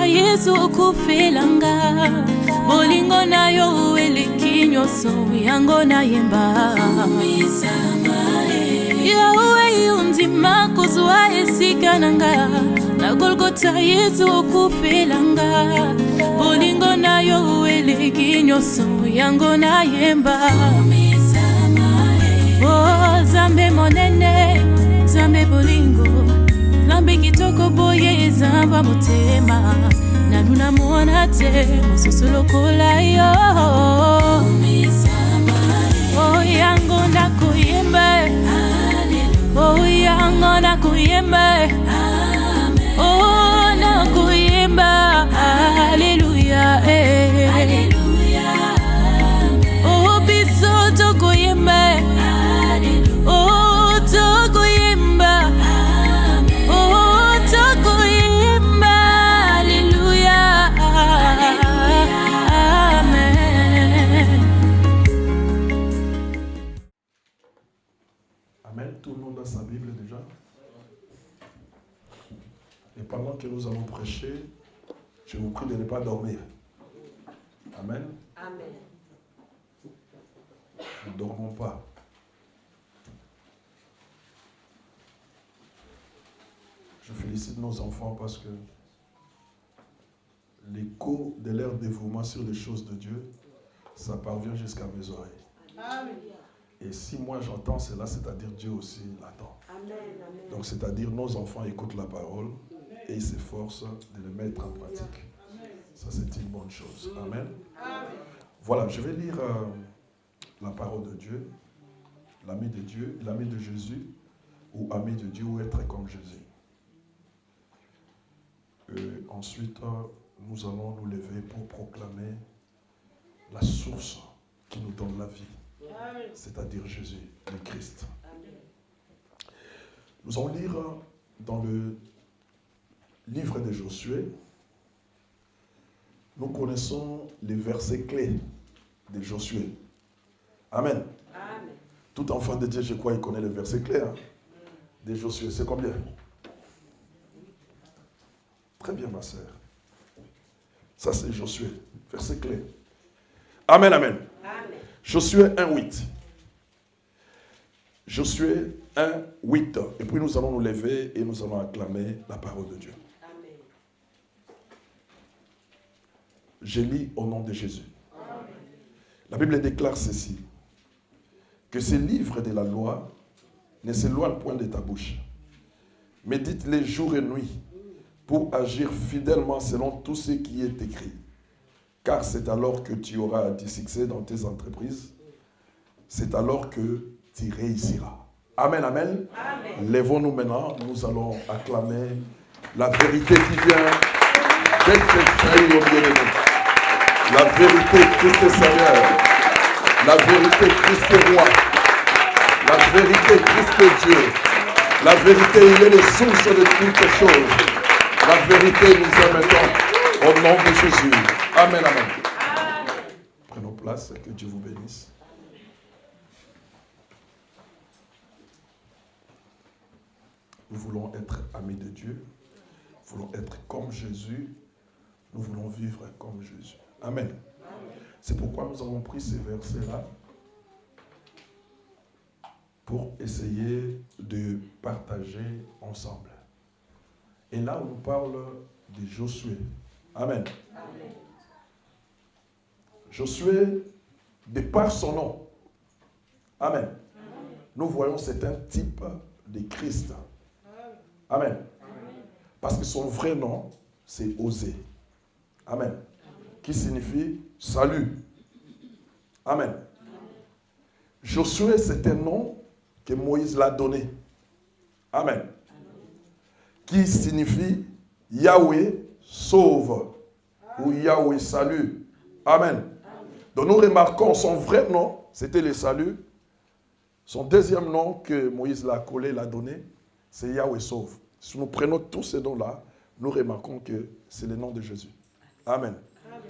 Yesu kufelanga bolingo na yo eleki nyonso yango na yemba Yawe yundima kozwa esika nanga na Golgotha Yesu kufelanga bolingo na yo eleki nyonso yango na yemba Oh Zambe monene Zambe bolingo Zambe kitoko boye zamba motema Nanuna mwana te mosusu lokola yo Oh yango na kuyembe Oh yango na kuyembe Oh na kuyembe Hallelujah Oh biso to kuyembe Oh to kuyembe Tout le monde a sa Bible déjà. Et pendant que nous allons prêcher, je vous prie de ne pas dormir. Amen. Amen. Ne dormons pas. Je félicite nos enfants parce que l'écho de leur dévouement sur les choses de Dieu, ça parvient jusqu'à mes oreilles. Amen. Et si moi j'entends cela, c'est-à-dire Dieu aussi l'entend. Donc c'est-à-dire nos enfants écoutent la parole et ils s'efforcent de le mettre en pratique. Ça c'est une bonne chose. Amen. Voilà, je vais lire la parole de Dieu, l'ami de Dieu, l'ami de Jésus, ou ami de Dieu, ou être comme Jésus. Ensuite, nous allons nous lever pour proclamer la source qui nous donne la vie. C'est-à-dire Jésus, le Christ. Nous allons lire dans le livre de Josué, nous connaissons les versets clés de Josué. Amen. Amen. Tout enfant de Dieu, je crois, il connaît les versets clés de Josué. C'est combien? Très bien, ma sœur. Ça, c'est Josué, verset clé. Amen, amen. Amen. Josué 1:8. Josué 1:8. Et puis nous allons nous lever et nous allons acclamer la parole de Dieu. Amen. Je lis au nom de Jésus. Amen. La Bible déclare ceci. Que ces livres de la loi ne s'éloignent point de ta bouche. Médite-les jour et nuit pour agir fidèlement selon tout ce qui est écrit. Car c'est alors que tu auras du succès dans tes entreprises. C'est alors que tu réussiras. Amen, amen. Amen. Lèvons-nous maintenant. Nous allons acclamer la vérité qui vient d'être trahie au bien-aimé. La vérité, Christ est Seigneur. La vérité, Christ est roi. La vérité, Christ est Dieu. La vérité, il est le source de toutes choses. La vérité nous aime au nom de Jésus. Amen, amen. Prenons place, que Dieu vous bénisse. Nous voulons être amis de Dieu. Nous voulons être comme Jésus. Nous voulons vivre comme Jésus. Amen. C'est pourquoi nous avons pris ces versets-là pour essayer de partager ensemble. Et là, on nous parle de Josué. Amen. Amen. Josué, de par son nom, amen, nous voyons c'est un type de Christ. Amen. Parce que son vrai nom, c'est Osée. Amen. Qui signifie salut. Amen. Josué, c'est un nom que Moïse l'a donné. Amen. Qui signifie Yahweh sauve ou Yahweh salue. Amen. Donc nous remarquons son vrai nom, c'était le salut. Son deuxième nom que Moïse l'a collé, l'a donné, c'est Yahweh sauve. Si nous prenons tous ces noms-là, nous remarquons que c'est le nom de Jésus. Amen.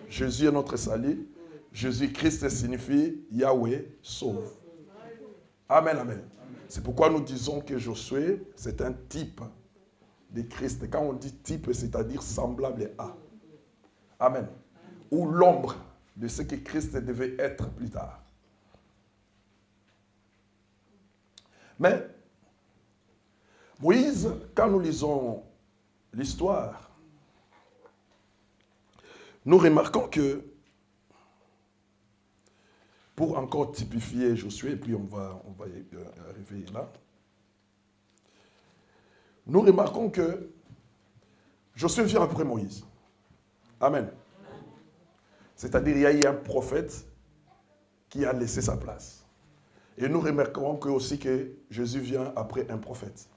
Jésus est notre salut. Jésus-Christ signifie Yahweh sauve. Amen, amen. C'est pourquoi nous disons que Josué, c'est un type de Christ. Quand on dit type, c'est-à-dire semblable à. Amen. Ou l'ombre de ce que Christ devait être plus tard. Mais Moïse, quand nous lisons l'histoire, nous remarquons que, pour encore typifier Josué, et puis on va y arriver là, nous remarquons que Josué vient après Moïse. Amen. C'est-à-dire il y a eu un prophète qui a laissé sa place. Et nous remarquons que aussi que Jésus vient après un prophète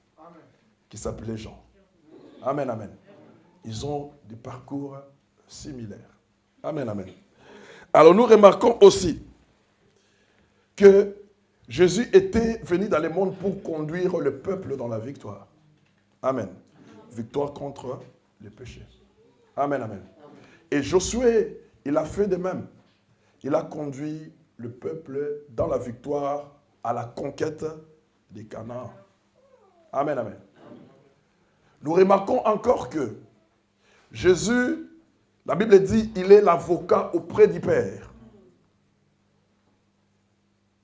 qui s'appelait Jean. Amen, amen. Ils ont des parcours similaires. Amen, amen. Alors nous remarquons aussi que Jésus était venu dans le monde pour conduire le peuple dans la victoire. Amen. Victoire contre le péché. Amen, amen. Et Josué, il a fait de même. Il a conduit le peuple dans la victoire à la conquête des Canaan. Amen, amen. Nous remarquons encore que Jésus, la Bible dit, il est l'avocat auprès du Père.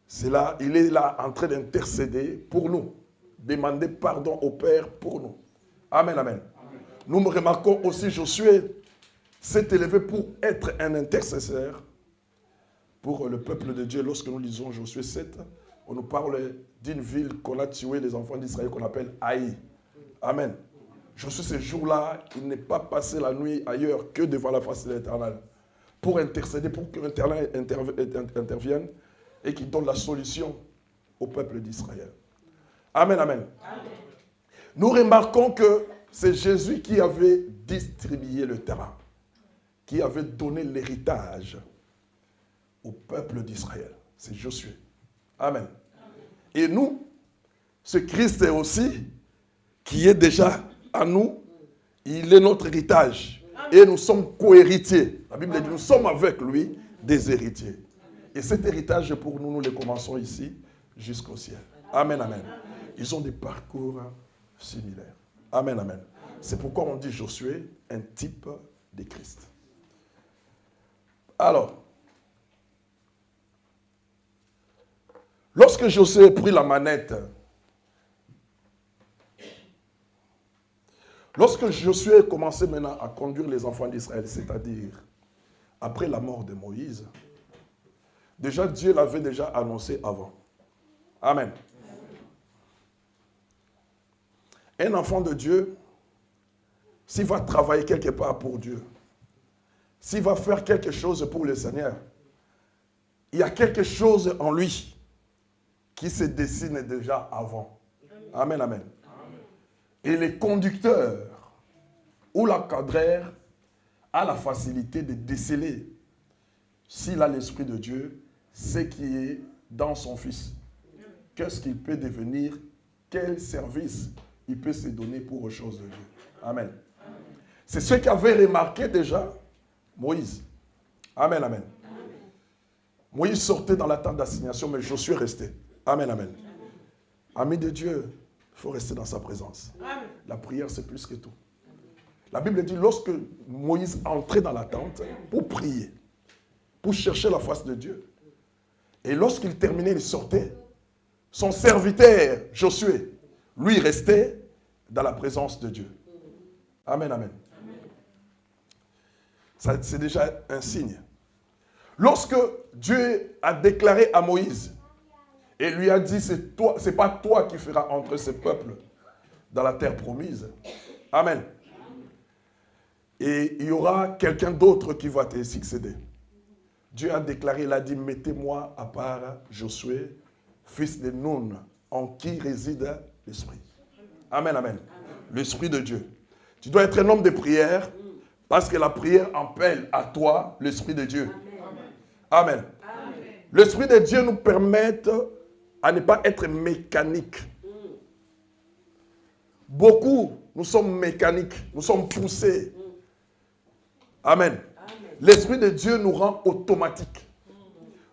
C'est là, il est là en train d'intercéder pour nous, demander pardon au Père pour nous. Amen, amen. Nous remarquons aussi Josué s'est élevé pour être un intercesseur pour le peuple de Dieu. Lorsque nous lisons Josué 7, on nous parle d'une ville qu'on a tué les enfants d'Israël qu'on appelle Haï. Amen. Josué, ce jour-là, il n'est pas passé la nuit ailleurs que devant la face de l'Éternel pour intercéder, pour que l'Éternel intervienne et qu'il donne la solution au peuple d'Israël. Amen, amen. Amen. Nous remarquons que c'est Jésus qui avait distribué le terrain, qui avait donné l'héritage au peuple d'Israël. C'est Josué. Amen. Et nous, ce Christ est aussi, qui est déjà à nous, il est notre héritage. Et nous sommes co-héritiers. La Bible dit, nous sommes avec lui des héritiers. Et cet héritage, pour nous, nous le commençons ici jusqu'au ciel. Amen, amen. Ils ont des parcours similaires. Amen, amen. C'est pourquoi on dit Josué, un type de Christ. Alors, lorsque Josué a pris la manette, lorsque Josué a commencé maintenant à conduire les enfants d'Israël, c'est-à-dire après la mort de Moïse, déjà Dieu l'avait déjà annoncé avant. Amen. Un enfant de Dieu, s'il va travailler quelque part pour Dieu, s'il va faire quelque chose pour le Seigneur, il y a quelque chose en lui qui se dessine déjà avant. Amen, amen. Et les conducteurs ou l'encadreur a la facilité de déceler, s'il a l'Esprit de Dieu, ce qui est dans son Fils. Qu'est-ce qu'il peut devenir? Quel service il peut se donner pour aux choses de Dieu. Amen. C'est ce qu'avait remarqué déjà Moïse. Amen, amen. Moïse sortait dans la tente d'assignation, mais Josué restait. Amen, amen. Ami de Dieu, il faut rester dans sa présence. La prière, c'est plus que tout. La Bible dit, lorsque Moïse entrait dans la tente pour prier, pour chercher la face de Dieu, et lorsqu'il terminait, il sortait, son serviteur, Josué, lui restait dans la présence de Dieu. Amen, amen. Ça, c'est déjà un signe. Lorsque Dieu a déclaré à Moïse et lui a dit, c'est pas toi qui feras entrer ce peuple dans la terre promise. Amen. Et il y aura quelqu'un d'autre qui va te succéder. Dieu a déclaré, il a dit, mettez-moi à part Josué, fils de Nun, en qui réside l'Esprit. Amen, amen. L'Esprit de Dieu. Tu dois être un homme de prière parce que la prière appelle à toi l'Esprit de Dieu. Amen. Amen. L'Esprit de Dieu nous permet à ne pas être mécanique. Beaucoup, nous sommes mécaniques, nous sommes poussés. Amen. l'Esprit de Dieu nous rend automatiques.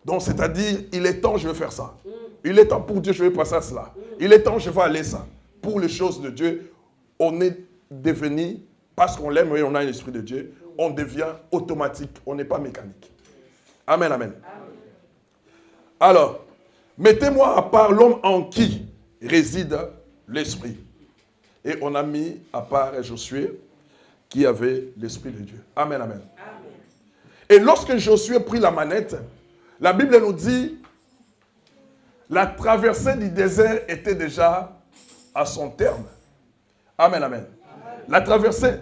Donc, c'est-à-dire, il est temps, je vais faire ça. Il est temps pour Dieu, je vais passer à cela. Il est temps, je vais aller ça. Pour les choses de Dieu, on est devenu, parce qu'on l'aime et on a l'Esprit de Dieu, on devient automatique. On n'est pas mécanique. Amen, amen. Alors, mettez-moi à part l'homme en qui réside l'Esprit. Et on a mis à part Josué qui avait l'Esprit de Dieu. Amen, amen. Et lorsque Josué prit la manette, la Bible nous dit, la traversée du désert était déjà à son terme. Amen, amen. La traversée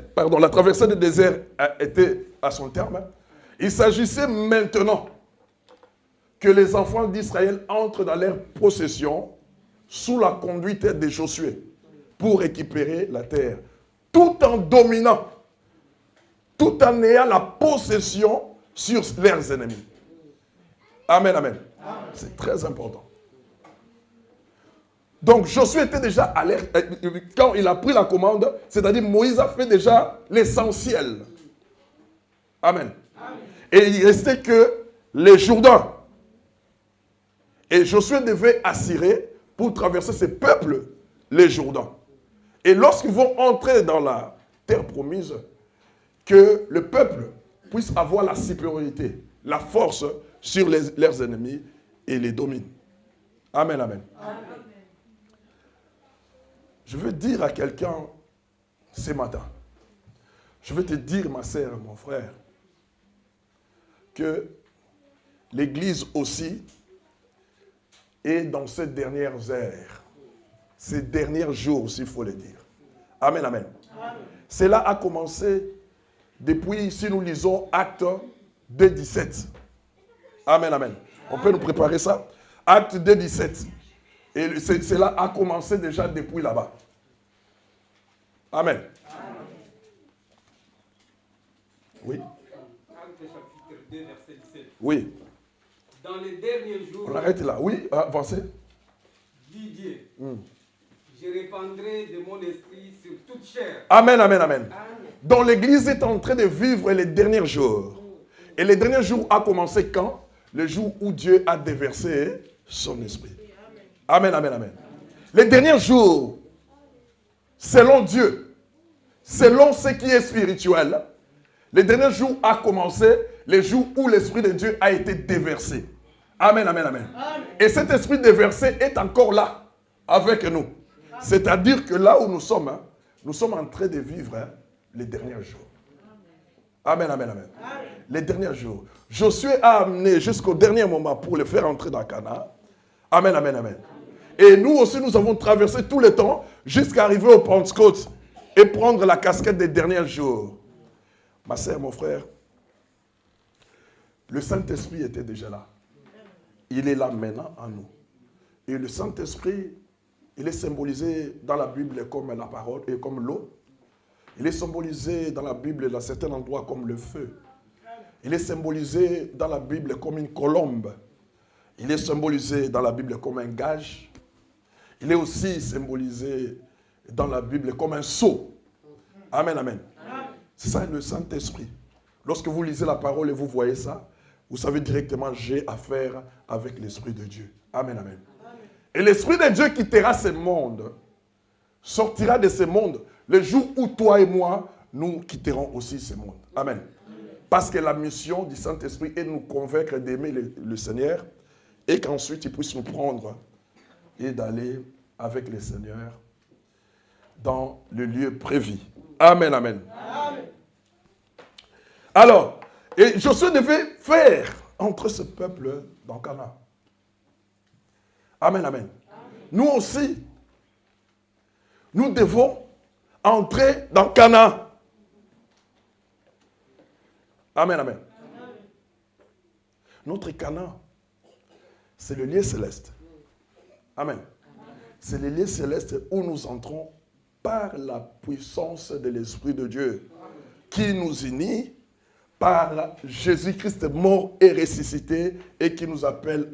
du désert était à son terme. Il s'agissait maintenant que les enfants d'Israël entrent dans leur possession sous la conduite de Josué pour récupérer la terre, tout en dominant, tout en ayant la possession sur leurs ennemis. Amen, amen. C'est très important. Donc Josué était déjà à l'air, quand il a pris la commande, c'est-à-dire Moïse a fait déjà l'essentiel. Amen. Et il restait que les Jourdains. Et Josué devait assurer pour traverser ces peuples, les Jourdains. Et lorsqu'ils vont entrer dans la terre promise, que le peuple puisse avoir la supériorité, la force sur leurs ennemis et les domine. Amen, amen. Amen. Je veux dire à quelqu'un ce matin, je veux te dire, ma sœur, mon frère, que l'Église aussi est dans ces dernières heures, ces derniers jours aussi, il faut le dire. Amen, amen. Amen. Cela a commencé depuis, si nous lisons Actes 2, 17. Amen, amen. On peut nous préparer ça? Actes 2, 17. Et cela a commencé déjà depuis là-bas. Amen. Amen. Oui. Actes chapitre 2, verset 17. Oui. Dans les derniers jours. On arrête là. Oui, avancez. Dit Dieu. Je répandrai de mon esprit sur toute chair. Amen, amen, amen. Donc l'Église est en train de vivre les derniers jours. Et les derniers jours a commencé quand? Le jour où Dieu a déversé son esprit. Amen, amen, amen. Les derniers jours, selon Dieu, selon ce qui est spirituel, les derniers jours a commencé les jours où l'Esprit de Dieu a été déversé. Amen, amen, amen. Et cet esprit déversé est encore là, avec nous. C'est-à-dire que là où nous sommes en train de vivre les derniers jours. Amen, amen, amen. Les derniers jours. Josué a amené jusqu'au dernier moment pour le faire entrer dans Canaan. Amen, amen, amen. Et nous aussi, nous avons traversé tout le temps jusqu'à arriver au Pentecôte et prendre la casquette des derniers jours. Ma sœur, mon frère, le Saint-Esprit était déjà là. Il est là maintenant en nous. Et le Saint-Esprit, il est symbolisé dans la Bible comme la parole et comme l'eau. Il est symbolisé dans la Bible dans certains endroits comme le feu. Il est symbolisé dans la Bible comme une colombe. Il est symbolisé dans la Bible comme un gage. Il est aussi symbolisé dans la Bible comme un sceau. Amen, amen. C'est ça le Saint-Esprit. Lorsque vous lisez la parole et vous voyez ça, vous savez directement, j'ai affaire avec l'Esprit de Dieu. Amen, amen. Et l'Esprit de Dieu quittera ce monde, sortira de ce monde, le jour où toi et moi, nous quitterons aussi ce monde. Amen. Parce que la mission du Saint-Esprit est de nous convaincre d'aimer le Seigneur et qu'ensuite il puisse nous prendre et d'aller avec le Seigneur dans le lieu prévu. Amen, amen. Amen. Alors, et Josué devait faire entre ce peuple dans Canaan. Amen, amen. Amen. Nous aussi, nous devons entrer dans Canaan. Amen, amen. Amen. Notre Canaan, c'est le lieu céleste. Amen. C'est le lieu céleste où nous entrons par la puissance de l'Esprit de Dieu qui nous unit par Jésus-Christ mort et ressuscité et qui nous appelle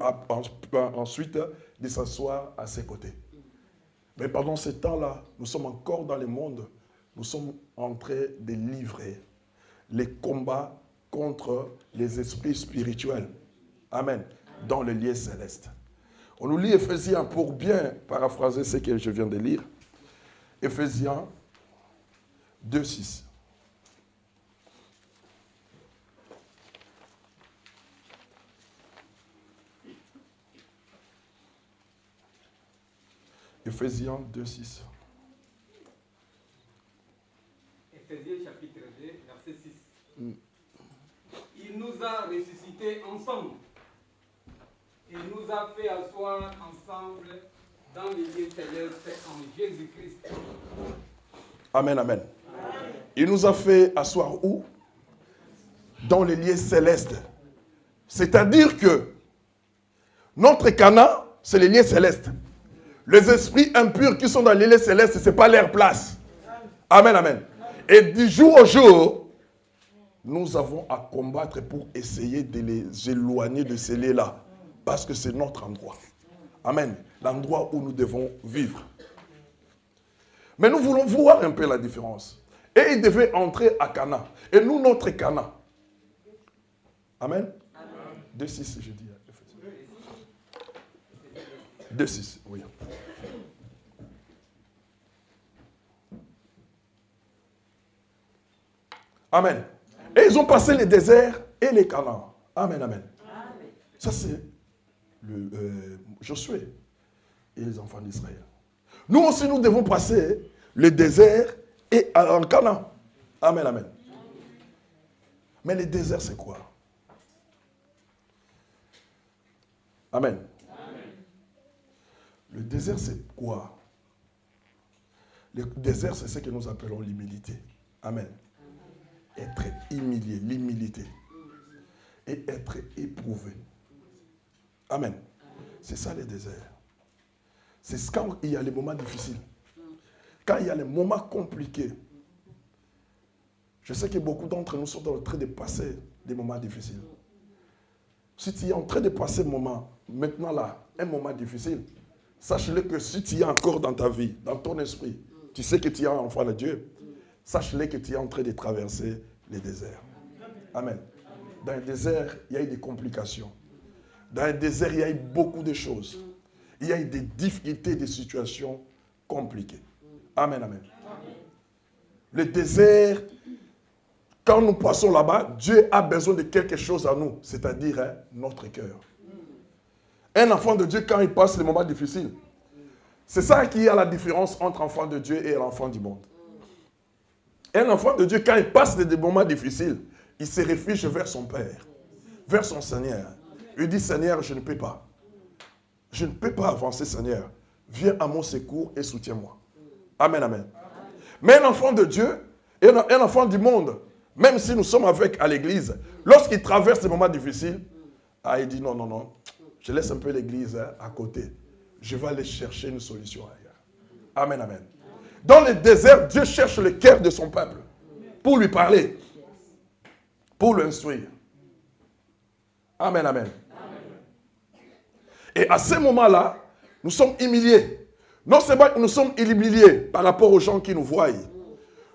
ensuite de s'asseoir à ses côtés. Mais pendant ce temps-là, nous sommes encore dans le monde, nous sommes en train de livrer les combats contre les esprits spirituels. Amen. Dans les lieux célestes. On nous lit Éphésiens pour bien paraphraser ce que je viens de lire. Éphésiens 2, 6. Éphésiens 2, 6. Éphésiens chapitre 2, verset 6. Il nous a ressuscités ensemble. Il nous a fait asseoir ensemble dans les lieux célestes en Jésus-Christ. Amen, amen. Il nous a fait asseoir où? Dans les lieux célestes. C'est-à-dire que notre Canaan, c'est les lieux célestes. Les esprits impurs qui sont dans les lieux célestes, ce n'est pas leur place. Amen, amen. Et du jour au jour, nous avons à combattre pour essayer de les éloigner de ces lieux-là. Parce que c'est notre endroit. Amen. L'endroit où nous devons vivre. Mais nous voulons voir un peu la différence. Et ils devaient entrer à Canaan. Et nous, notre Canaan. Amen. 2,6, je dis. 2,6, oui. Amen. Et ils ont passé les déserts et les Canaan. Amen, amen. Ça, c'est Josué et les enfants d'Israël. Nous aussi, nous devons passer le désert et en Canaan. Amen, amen. Mais le désert, c'est quoi? Amen. Le désert, c'est quoi? Le désert, c'est ce que nous appelons l'humilité. Amen. Être humilié, l'humilité. Et être éprouvé. Amen. C'est ça le désert. C'est quand il y a les moments difficiles. Quand il y a les moments compliqués. Je sais que beaucoup d'entre nous sont en train de passer des moments difficiles. Si tu es en train de passer un moment, maintenant là, un moment difficile, sache-le que si tu es encore dans ta vie, dans ton esprit, tu sais que tu es un enfant de Dieu, sache-le que tu es en train de traverser les déserts. Amen. Dans le désert, il y a eu des complications. Dans le désert, il y a eu beaucoup de choses. Il y a eu des difficultés, des situations compliquées. Amen, amen. Le désert, quand nous passons là-bas, Dieu a besoin de quelque chose à nous, c'est-à-dire notre cœur. Un enfant de Dieu, quand il passe les moments difficiles, c'est ça qui a la différence entre l'enfant de Dieu et l'enfant du monde. Un enfant de Dieu, quand il passe des moments difficiles, il se réfugie vers son Père, vers son Seigneur. Il dit, Seigneur, je ne peux pas. Je ne peux pas avancer, Seigneur. Viens à mon secours et soutiens-moi. Amen, amen. Mais un enfant de Dieu et un enfant du monde, même si nous sommes avec à l'église, lorsqu'il traverse des moments difficiles, il dit, non, non, non, je laisse un peu l'église à côté. Je vais aller chercher une solution ailleurs. Amen, amen. Dans le désert, Dieu cherche le cœur de son peuple pour lui parler, pour l'instruire. Amen, amen. Et à ce moment-là, nous sommes humiliés. Non seulement nous sommes humiliés par rapport aux gens qui nous voient,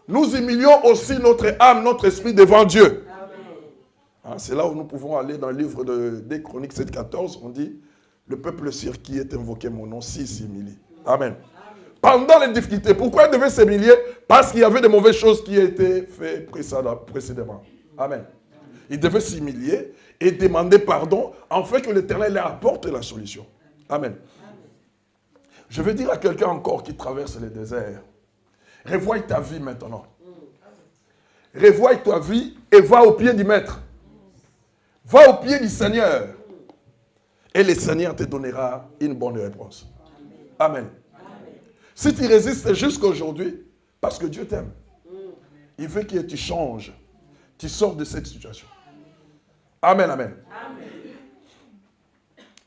nous humilions aussi notre âme, notre esprit devant Dieu. C'est là où nous pouvons aller dans le livre des Chroniques 7,14, on dit, le peuple sur qui est invoqué mon nom, s'humilie. Amen. Pendant les difficultés, pourquoi il devait s'humilier? Parce qu'il y avait de mauvaises choses qui étaient faites précédemment. Amen. Il devait s'humilier et demander pardon, afin que l'Éternel leur apporte la solution. Amen. Je veux dire à quelqu'un encore qui traverse le désert, revois ta vie maintenant. Revois ta vie et va au pied du Maître. Va au pied du Seigneur. Et le Seigneur te donnera une bonne réponse. Amen. Si tu résistes jusqu'à aujourd'hui, parce que Dieu t'aime, il veut que tu changes, tu sors de cette situation. Amen, amen.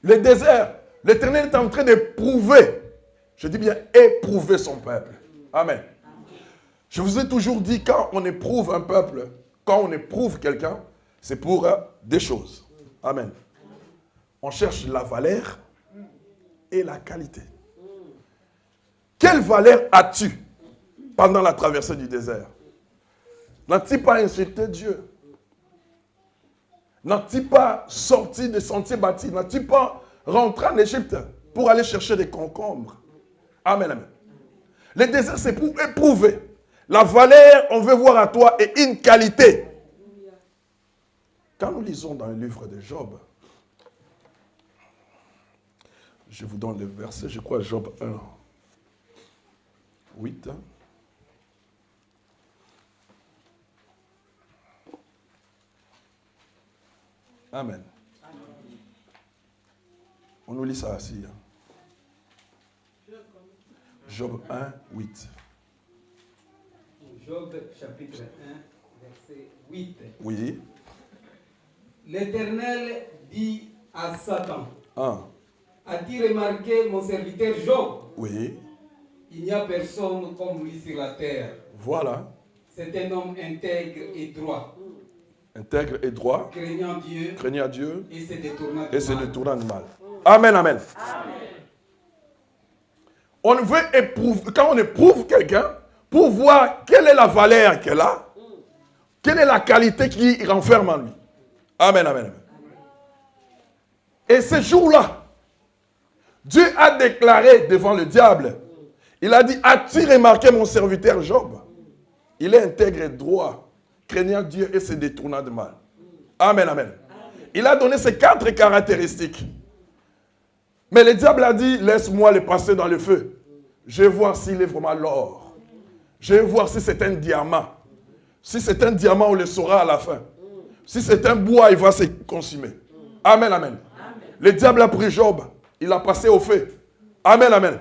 Le désert, l'Éternel est en train d'éprouver, je dis bien éprouver son peuple. Amen. Je vous ai toujours dit, quand on éprouve un peuple, quand on éprouve quelqu'un, c'est pour des choses. Amen. On cherche la valeur et la qualité. Quelle valeur as-tu pendant la traversée du désert? N'as-tu pas insulté Dieu? N'as-tu pas sorti des sentiers bâtis? N'as-tu pas rentré en Égypte pour aller chercher des concombres? Amen, amen. Le désert, c'est pour éprouver. La valeur, on veut voir à toi, est une qualité. Quand nous lisons dans le livre de Job, je vous donne le verset, je crois Job 1, 8. Amen. On nous lit ça assis. Job 1, 8. Job chapitre 1, verset 8. Oui. L'Éternel dit à Satan, 1. as-tu remarqué mon serviteur Job? Oui. Il n'y a personne comme lui sur la terre. Voilà. C'est un homme intègre et droit, Intègre et droit. craignant Dieu Craignant Dieu. et se détournant Et du c'est mal. le tournant du mal. Amen, amen. On veut éprouver, quand on éprouve quelqu'un, pour voir quelle est la valeur qu'elle a, quelle est la qualité qui renferme en lui. Amen, amen, amen. Et ce jour-là, Dieu a déclaré devant le diable, il a dit, as-tu remarqué mon serviteur Job? Il est intègre et droit, craignant Dieu et se détournant du mal. Amen, amen. Il a donné ces 4 caractéristiques. Mais le diable a dit, laisse-moi le passer dans le feu. Je vais voir s'il est vraiment l'or. Je vais voir si c'est un diamant. Si c'est un diamant, on le saura à la fin. Si c'est un bois, il va se consumer. Amen, amen. Le diable a pris Job. Il l'a passé au feu. Amen, amen.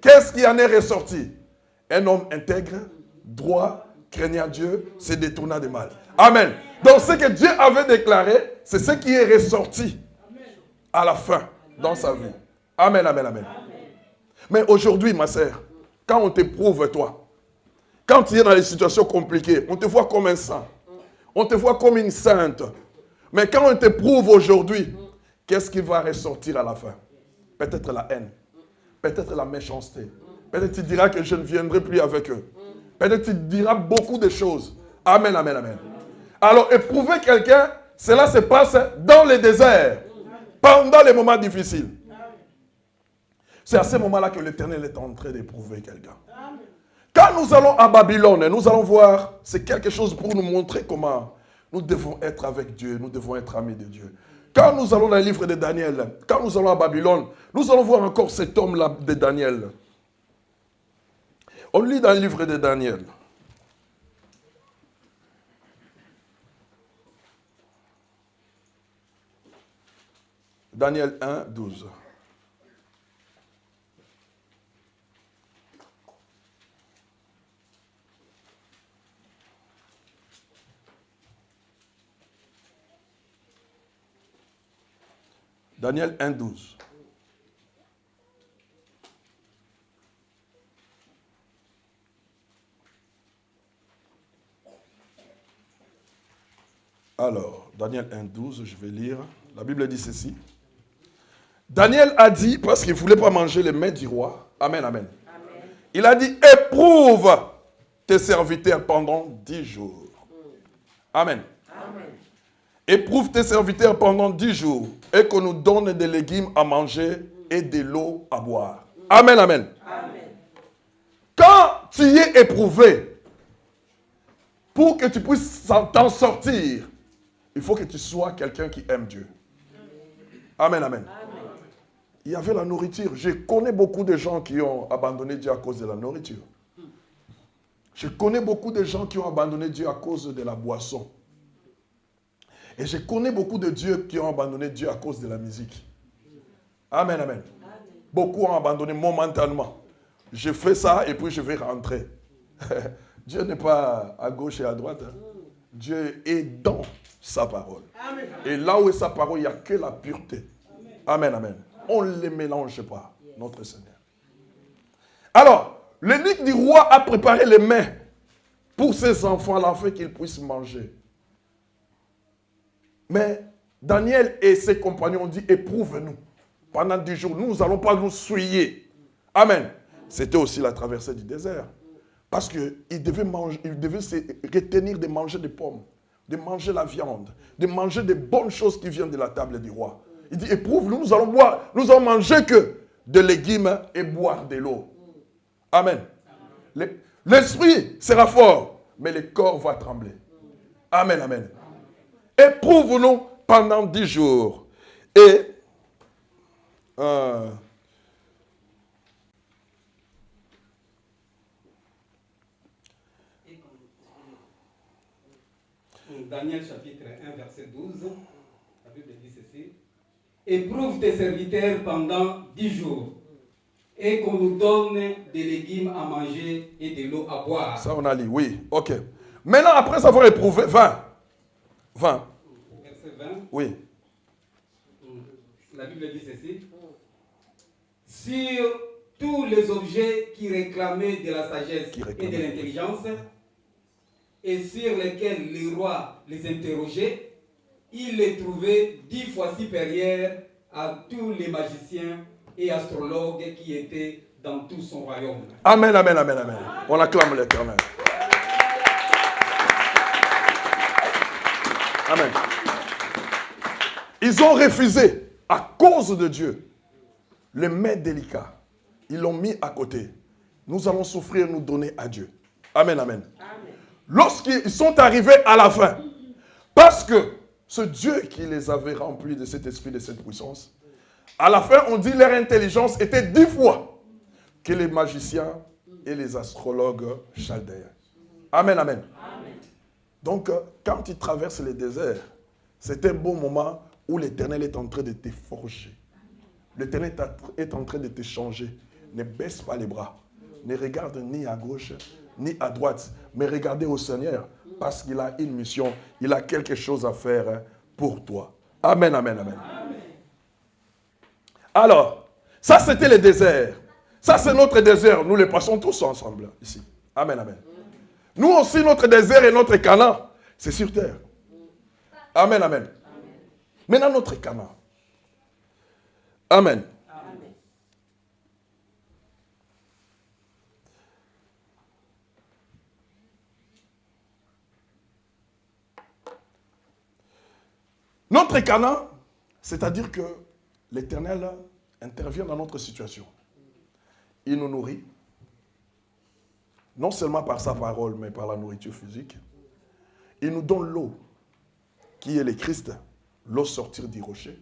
Qu'est-ce qui en est ressorti? Un homme intègre, droit, craignant Dieu, se détournant du mal. Amen. Donc ce que Dieu avait déclaré, c'est ce qui est ressorti à la fin dans sa vie. Amen, amen, amen. Mais aujourd'hui, ma sœur, quand on t'éprouve, toi, quand tu es dans des situations compliquées, on te voit comme un saint. On te voit comme une sainte. Mais quand on t'éprouve aujourd'hui, qu'est-ce qui va ressortir à la fin? Peut-être la haine. Peut-être la méchanceté. Peut-être tu diras que je ne viendrai plus avec eux. Peut-être tu diras beaucoup de choses. Amen, amen, amen. Alors, éprouver quelqu'un, cela se passe dans le désert, pendant les moments difficiles. C'est à ce moment-là que l'Éternel est en train d'éprouver quelqu'un. Quand nous allons à Babylone, nous allons voir, c'est quelque chose pour nous montrer comment nous devons être avec Dieu, nous devons être amis de Dieu. Quand nous allons dans le livre de Daniel, quand nous allons à Babylone, nous allons voir encore cet homme-là de Daniel. On lit dans le livre de Daniel. Daniel 1, 12. Daniel 1, 12. Alors, Daniel 1, 12, je vais lire. La Bible dit ceci. Daniel a dit, parce qu'il ne voulait pas manger les mets du roi. Amen, amen. Amen. Il a dit, éprouve tes serviteurs pendant 10 jours. Amen. Amen. Éprouve tes serviteurs pendant 10 jours et qu'on nous donne des légumes à manger et de l'eau à boire. Amen, amen. Amen. Quand tu es éprouvé, pour que tu puisses t'en sortir, il faut que tu sois quelqu'un qui aime Dieu. Amen, amen. Il y avait la nourriture. Je connais beaucoup de gens qui ont abandonné Dieu à cause de la nourriture. Je connais beaucoup de gens qui ont abandonné Dieu à cause de la boisson. Et je connais beaucoup de dieux qui ont abandonné Dieu à cause de la musique. Amen, amen. Beaucoup ont abandonné momentanément. Je fais ça et puis je vais rentrer. Dieu n'est pas à gauche et à droite. Hein. Dieu est dans sa parole. Amen. Et là où est sa parole, il n'y a que la pureté. Amen, amen. On ne les mélange pas, notre Seigneur. Alors, l'évêque du roi a préparé les mets pour ses enfants afin qu'ils puissent manger. Mais Daniel et ses compagnons ont dit, éprouve-nous. Pendant 10 jours, nous n'allons pas nous souiller. Amen. C'était aussi la traversée du désert. Parce qu'ils devaient se retenir de manger des pommes, de manger la viande, de manger des bonnes choses qui viennent de la table du roi. Il dit, éprouve-nous, nous allons boire, nous allons manger que de légumes et boire de l'eau. Amen. L'esprit sera fort, mais le corps va trembler. Amen, amen. Éprouve-nous pendant 10 jours. Et Daniel chapitre 1, verset 12, la Bible dit ceci. Éprouve tes serviteurs pendant 10 jours et qu'on nous donne des légumes à manger et de l'eau à boire. Ça, on a lu, oui. Ok. Maintenant, après avoir éprouvé, 20. Verset 20. Oui. La Bible dit ceci. Sur tous les objets qui réclamaient de la sagesse et de l'intelligence, et sur lesquels le roi les interrogeait, il les trouvait 10 fois supérieurs à tous les magiciens et astrologues qui étaient dans tout son royaume. Amen, amen, amen, amen. On acclame l'Éternel. Amen. Ils ont refusé, à cause de Dieu, le mets délicat. Ils l'ont mis à côté. Nous allons souffrir, nous donner à Dieu. Amen, amen. Lorsqu'ils sont arrivés à la fin, parce que ce Dieu qui les avait remplis de cet esprit, de cette puissance, à la fin, on dit leur intelligence était 10 fois que les magiciens et les astrologues chaldéens. Amen, amen. Amen. Donc, quand ils traversent le désert, c'est un bon moment où l'Éternel est en train de te forger. L'Éternel est en train de te changer. Ne baisse pas les bras. Ne regarde ni à gauche, ni à droite, mais regardez au Seigneur, parce qu'il a une mission, il a quelque chose à faire pour toi. Amen, amen, amen. Amen. Alors, ça c'était le désert. Ça c'est notre désert. Nous les passons tous ensemble ici. Amen, amen. Nous aussi, notre désert et notre Canaan, c'est sur terre. Amen, amen. Maintenant, notre Canaan. Amen. Notre Canaan, c'est-à-dire que l'Éternel intervient dans notre situation. Il nous nourrit, non seulement par sa parole, mais par la nourriture physique. Il nous donne l'eau, qui est le Christ, l'eau sortir du rocher.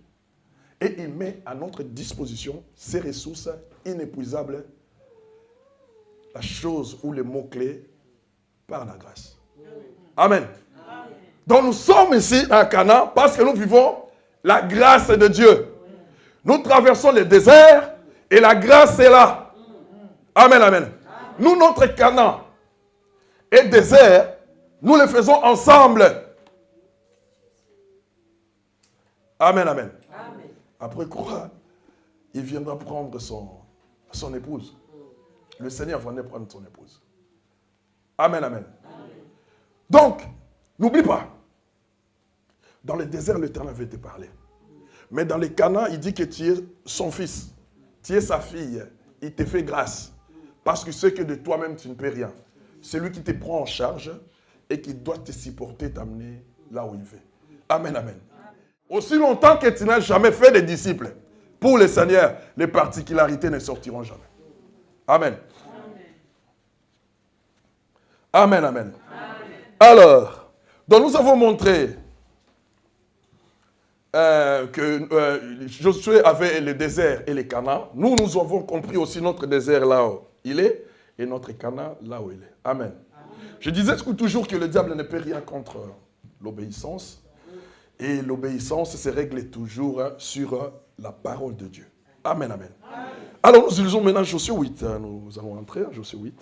Et il met à notre disposition ses ressources inépuisables, la chose ou les mots-clés par la grâce. Amen. Donc nous sommes ici à Canaan parce que nous vivons la grâce de Dieu. Nous traversons le désert et la grâce est là. Amen, amen. Nous, notre Canaan et désert, nous le faisons ensemble. Amen, amen. Après quoi, il viendra prendre son épouse. Le Seigneur viendra prendre son épouse. Amen, amen. Donc, n'oublie pas, dans le désert, l'Éternel avait te parler. Mais dans le Canaan, il dit que tu es son fils. Tu es sa fille. Il te fait grâce. Parce que c'est que de toi-même, tu ne peux rien. C'est lui qui te prend en charge et qui doit te supporter, t'amener là où il veut. Amen, amen. Aussi longtemps que tu n'as jamais fait de disciples, pour le Seigneur, les particularités ne sortiront jamais. Amen. Amen, amen. Alors, donc nous avons montré que Josué avait le désert et les Canaan. Nous avons compris aussi notre désert là où il est et notre Canaan là où il est. Amen. Je disais toujours que le diable ne peut rien contre l'obéissance. Et l'obéissance se règle toujours sur la parole de Dieu. Amen, amen. Alors nous lisons maintenant Josué 8. Nous allons entrer à Josué 8.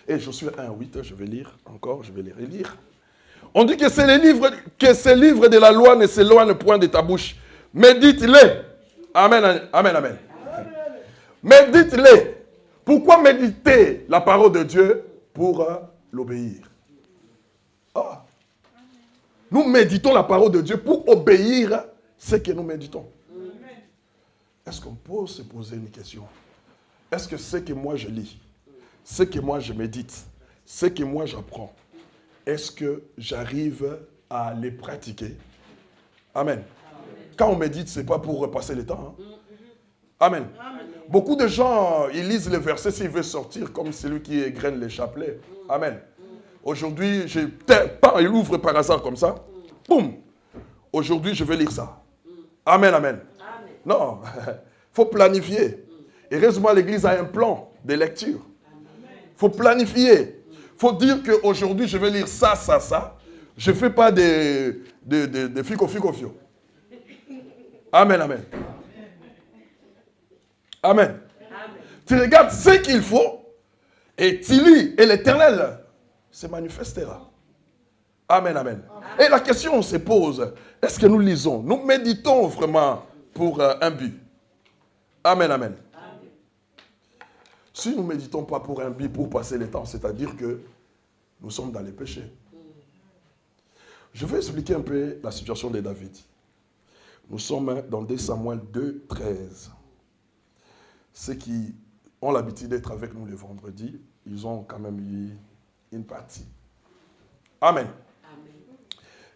Et Josué 1, 8, je vais lire encore, je vais les relire. On dit que ces livres de la loi ne s'éloignent point de ta bouche. Médite-les. Amen, amen, amen. Médite-les. Pourquoi méditer la parole de Dieu? Pour l'obéir. Oh. Nous méditons la parole de Dieu pour obéir ce que nous méditons. Est-ce qu'on peut se poser une question? Est-ce que ce que moi je lis, ce que moi je médite, ce que moi j'apprends, est-ce que j'arrive à les pratiquer? Amen. Quand on médite, ce n'est pas pour passer le temps. Hein? Amen. Beaucoup de gens, ils lisent les versets s'ils veulent sortir comme celui qui égrène les chapelets. Amen. Aujourd'hui, il ouvre par hasard comme ça. Boum. Aujourd'hui, je vais lire ça. Amen, amen. Non, il faut planifier. Heureusement, l'Église a un plan de lecture. Il faut planifier. Il faut dire qu'aujourd'hui, je vais lire ça, ça, ça. Je ne fais pas des fico. Amen, amen. Amen. Tu regardes ce qu'il faut et tu lis et l'Éternel se manifestera. Amen, amen. Et la question se pose, est-ce que nous lisons, nous méditons vraiment pour un but? Amen, amen. Si nous ne méditons pas pour un but, pour passer le temps, c'est-à-dire que nous sommes dans les péchés. Je vais expliquer un peu la situation de David. Nous sommes dans 2 Samuel 2, 13. Ceux qui ont l'habitude d'être avec nous le vendredi, ils ont quand même eu une partie. Amen.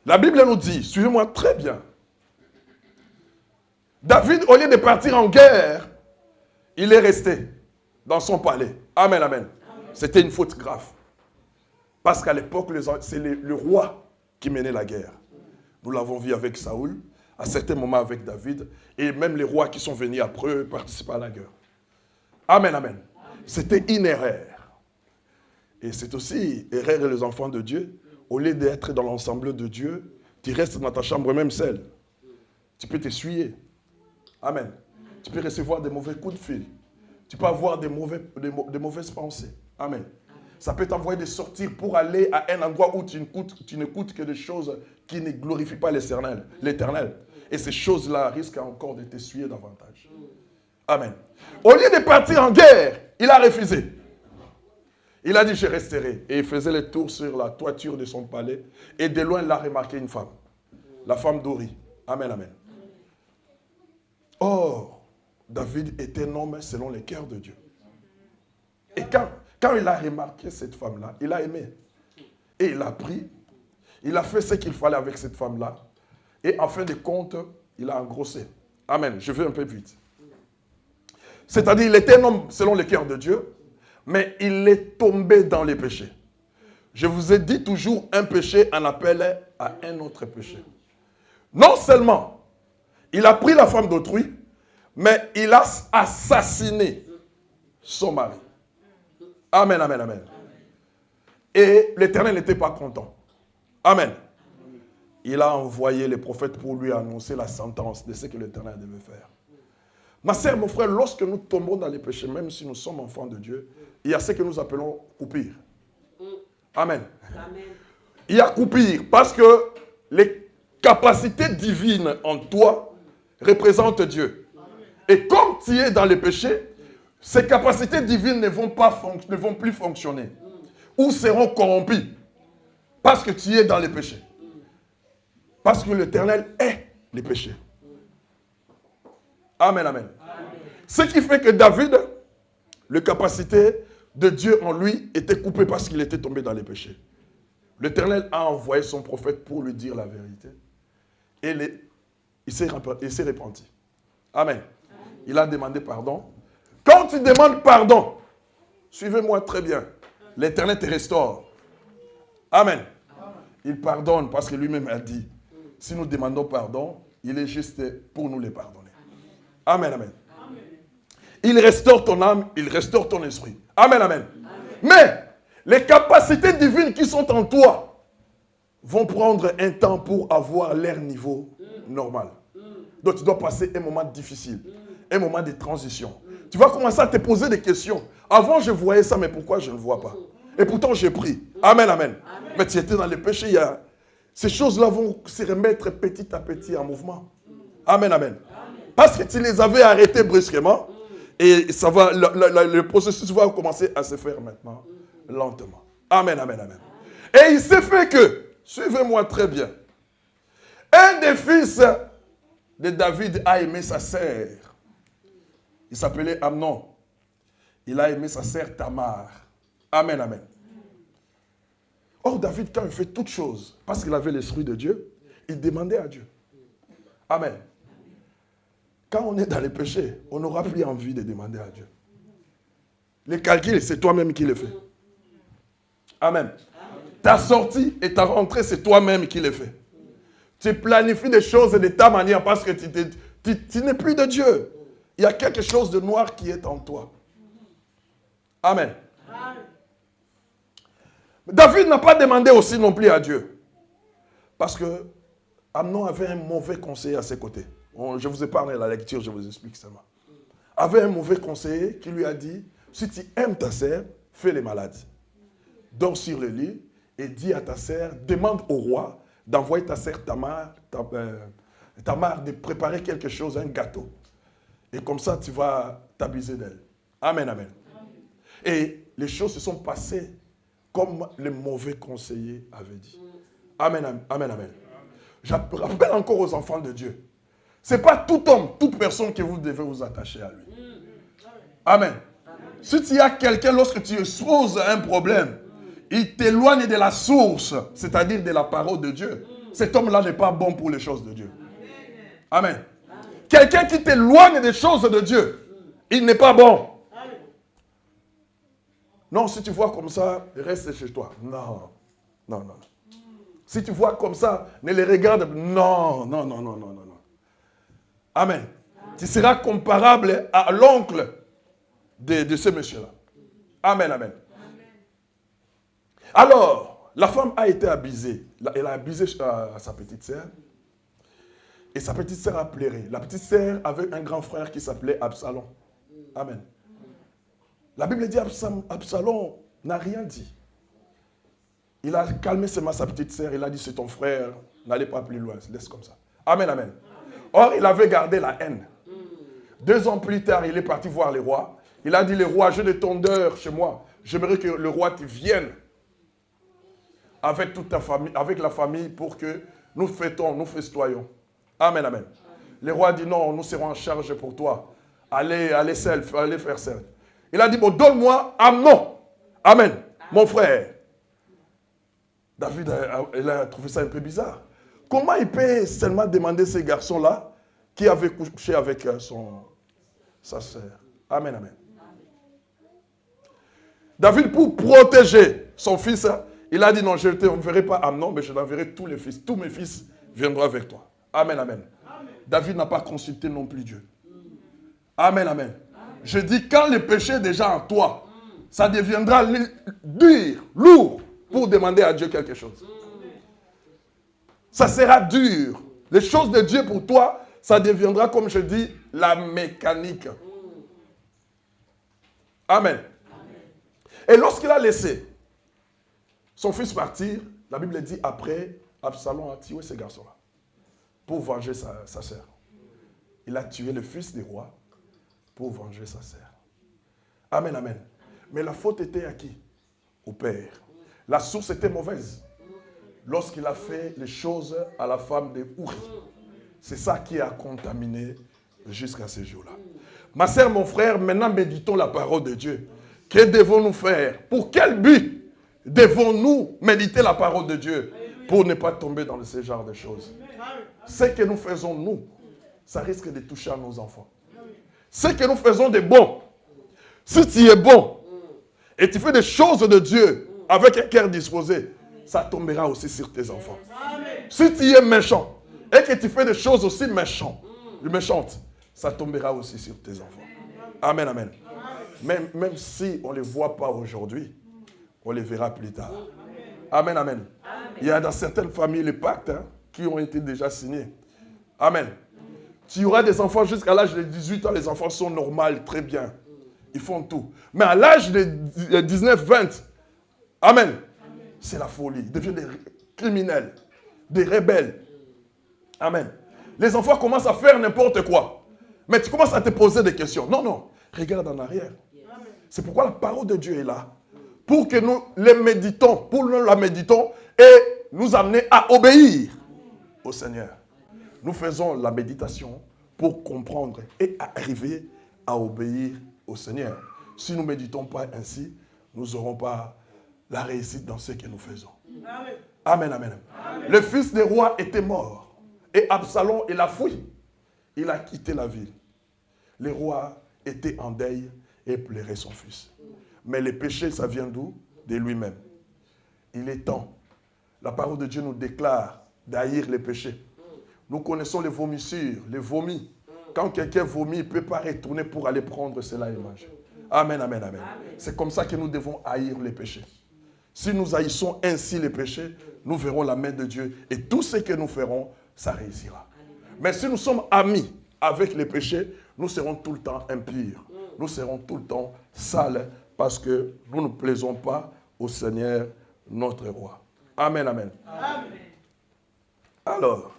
La Bible nous dit, suivez-moi très bien. David, au lieu de partir en guerre, il est resté dans son palais. Amen, amen. C'était une faute grave. Parce qu'à l'époque, c'est le roi qui menait la guerre. Nous l'avons vu avec Saoul, à certains moments avec David, et même les rois qui sont venus après eux participaient à la guerre. Amen, amen. C'était une erreur. Et c'est aussi erreur les enfants de Dieu. Au lieu d'être dans l'ensemble de Dieu, tu restes dans ta chambre même seule. Tu peux t'essuyer. Amen. Tu peux recevoir des mauvais coups de fil. Tu peux avoir des mauvaises pensées. Amen. Ça peut t'envoyer de sortir pour aller à un endroit où tu n'écoutes que des choses qui ne glorifient pas l'Éternel. Et ces choses-là risquent encore de t'essuyer davantage. Amen. Au lieu de partir en guerre, il a refusé. Il a dit, je resterai. Et il faisait les tours sur la toiture de son palais. Et de loin, il a remarqué une femme. La femme d'Ori. Amen, amen. Or, David était un homme selon le cœur de Dieu. Et quand il a remarqué cette femme-là, il a aimé. Et il a pris, il a fait ce qu'il fallait avec cette femme-là. Et en fin de compte, il a engrossé. Amen. Je vais un peu vite. C'est-à-dire, il était un homme selon le cœur de Dieu, mais il est tombé dans les péchés. Je vous ai dit toujours, un péché en appelle à un autre péché. Non seulement, il a pris la femme d'autrui, mais il a assassiné son mari. Amen, amen, amen. Et l'Éternel n'était pas content. Amen. Il a envoyé les prophètes pour lui annoncer la sentence de ce que l'Éternel devait faire. Ma sœur, mon frère, lorsque nous tombons dans les péchés, même si nous sommes enfants de Dieu, il y a ce que nous appelons coupir. Amen. Amen. Il y a coupir parce que les capacités divines en toi représentent Dieu. Et comme tu es dans les péchés, ces capacités divines ne vont plus fonctionner. Ou seront corrompues. Parce que tu es dans les péchés. Parce que l'Éternel est les péchés. Amen, amen. Ce qui fait que David, les capacités de Dieu en lui étaient coupées parce qu'il était tombé dans les péchés. L'Éternel a envoyé son prophète pour lui dire la vérité. Et il s'est repenti. Amen. Il a demandé pardon. Quand tu demandes pardon, suivez-moi très bien, l'Éternel te restaure. Amen. Il pardonne parce que lui-même a dit, si nous demandons pardon, il est juste pour nous les pardonner. Amen, amen. Il restaure ton âme, il restaure ton esprit. Amen, amen. Mais les capacités divines qui sont en toi vont prendre un temps pour avoir leur niveau normal. Donc tu dois passer un moment difficile, un moment de transition. Tu vas commencer à te poser des questions. Avant, je voyais ça, mais pourquoi je ne vois pas? Et pourtant, j'ai pris. Amen, amen. Mais tu étais dans les péchés. Ces choses-là vont se remettre petit à petit en mouvement. Amen, amen. Parce que tu les avais arrêtés brusquement. Et ça va, le processus va commencer à se faire maintenant, lentement. Amen, amen, amen. Et il s'est fait que, suivez-moi très bien, un des fils de David a aimé sa sœur. Il s'appelait Amnon. Il a aimé sa sœur Tamar. Amen, amen. Or, David, quand il fait toutes choses, parce qu'il avait l'Esprit de Dieu, il demandait à Dieu. Amen. Quand on est dans les péchés, on n'aura plus envie de demander à Dieu. Les calculs, c'est toi-même qui les fais. Amen. Ta sortie et ta rentrée, c'est toi-même qui les fais. Tu planifies des choses de ta manière parce que tu n'es plus de Dieu. Il y a quelque chose de noir qui est en toi. Amen. David n'a pas demandé aussi non plus à Dieu. Parce que Amnon avait un mauvais conseiller à ses côtés. Je vous ai parlé de la lecture, je vous explique seulement. Avait un mauvais conseiller qui lui a dit, si tu aimes ta sœur, fais les malades. Dors sur le lit et dis à ta sœur, demande au roi d'envoyer ta sœur Tamar de préparer quelque chose, un gâteau. Et comme ça, tu vas t'abuser d'elle. Amen, amen. Et les choses se sont passées comme le mauvais conseiller avait dit. Amen, amen, amen. Je rappelle encore aux enfants de Dieu. Ce n'est pas tout homme, toute personne que vous devez vous attacher à lui. Amen. Si tu as quelqu'un, lorsque tu exposes un problème, il t'éloigne de la source, c'est-à-dire de la parole de Dieu. Cet homme-là n'est pas bon pour les choses de Dieu. Amen. Quelqu'un qui t'éloigne des choses de Dieu, il n'est pas bon. Non, si tu vois comme ça, reste chez toi. Non, non, non. Si tu vois comme ça, ne les regarde. Non, non, non, non, non, non. Amen. Tu seras comparable à l'oncle de ce monsieur-là. Amen, amen. Alors, la femme a été abusée. Elle a abusé sa petite sœur. Et sa petite sœur a pleuré. La petite sœur avait un grand frère qui s'appelait Absalom. Amen. La Bible dit Absalom n'a rien dit. Il a calmé seulement sa petite sœur. Il a dit, c'est ton frère, n'allez pas plus loin, laisse comme ça. Amen, amen. Or, il avait gardé la haine. 2 ans plus tard, il est parti voir le roi. Il a dit, le roi, j'ai des tondeurs chez moi. J'aimerais que le roi te vienne avec toute ta famille, avec la famille pour que nous fêtons, nous festoyons. Amen, amen. Le roi dit, non, nous serons en charge pour toi. Allez faire seul. Il a dit, bon, donne-moi Amnon. Amen. Mon frère. David, il a trouvé ça un peu bizarre. Comment il peut seulement demander ces garçons-là qui avaient couché avec sa sœur? Amen, amen. David, pour protéger son fils, il a dit, non, je ne t'enverrai pas Amnon, mais je t'enverrai tous les fils. Tous mes fils viendront avec toi. Amen, amen. David n'a pas consulté non plus Dieu. Amen, amen. Je dis, quand le péché est déjà en toi, ça deviendra dur, lourd, pour demander à Dieu quelque chose. Ça sera dur. Les choses de Dieu pour toi, ça deviendra, comme je dis, la mécanique. Amen. Et lorsqu'il a laissé son fils partir, la Bible dit, après, Absalom a tué ces garçons-là pour venger sa sœur. Il a tué le fils du roi pour venger sa sœur. Amen, amen. Mais la faute était à qui? Au père. La source était mauvaise. Lorsqu'il a fait les choses à la femme de Uri. C'est ça qui a contaminé jusqu'à ce jour-là. Ma sœur, mon frère, maintenant méditons la parole de Dieu. Que devons-nous faire? Pour quel but devons-nous méditer la parole de Dieu? Pour ne pas tomber dans ce genre de choses. Ce que nous faisons, nous, ça risque de toucher à nos enfants. Ce que nous faisons de bon, si tu es bon, et tu fais des choses de Dieu avec un cœur disposé, ça tombera aussi sur tes enfants. Si tu es méchant, et que tu fais des choses aussi méchantes, ça tombera aussi sur tes enfants. Amen, amen. Même si on ne les voit pas aujourd'hui, on les verra plus tard. Amen, amen. Il y a dans certaines familles les pactes qui ont été déjà signés. Amen. Tu auras des enfants jusqu'à l'âge de 18 ans, les enfants sont normaux, très bien. Ils font tout. Mais à l'âge de 19, 20, amen, c'est la folie. Ils deviennent des criminels, des rebelles. Amen. Les enfants commencent à faire n'importe quoi. Mais tu commences à te poser des questions. Non, non, regarde en arrière. C'est pourquoi la parole de Dieu est là. Pour que nous les méditons, pour nous la méditons et nous amener à obéir au Seigneur. Nous faisons la méditation pour comprendre et arriver à obéir au Seigneur. Si nous ne méditons pas ainsi, nous n'aurons pas la réussite dans ce que nous faisons. Amen, amen. Le fils des rois était mort. Et Absalom, il a fui. Il a quitté la ville. Les rois étaient en deuil et pleuraient son fils. Mais le péché, ça vient d'où? De lui-même. Il est temps. La parole de Dieu nous déclare d'haïr les péchés. Nous connaissons les vomissures, les vomis. Quand quelqu'un vomit, il ne peut pas retourner pour aller prendre cela et manger. Amen, amen, amen. C'est comme ça que nous devons haïr les péchés. Si nous haïssons ainsi les péchés, nous verrons la main de Dieu. Et tout ce que nous ferons, ça réussira. Mais si nous sommes amis avec les péchés, nous serons tout le temps impurs. Nous serons tout le temps sales parce que nous ne plaisons pas au Seigneur, notre roi. Amen, amen. Amen. Alors,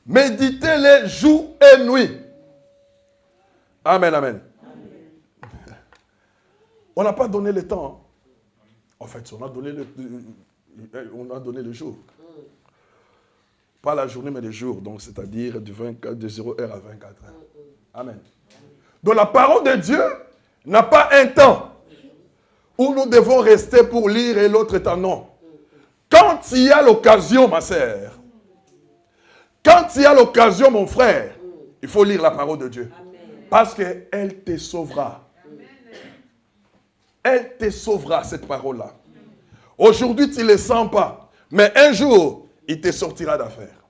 méditez-les jour et nuit. Amen, amen. On n'a pas donné le temps. En fait, on a donné le jour. Pas la journée, mais le jour. Donc, c'est-à-dire de 0h à 24h. Amen. Donc, la parole de Dieu n'a pas un temps où nous devons rester pour lire et l'autre temps. Non. Quand il y a l'occasion, ma sœur, quand il y a l'occasion, mon frère, il faut lire la parole de Dieu. Parce qu'elle te sauvera. Elle te sauvera, cette parole-là. Aujourd'hui, tu ne le sens pas. Mais un jour, il te sortira d'affaire.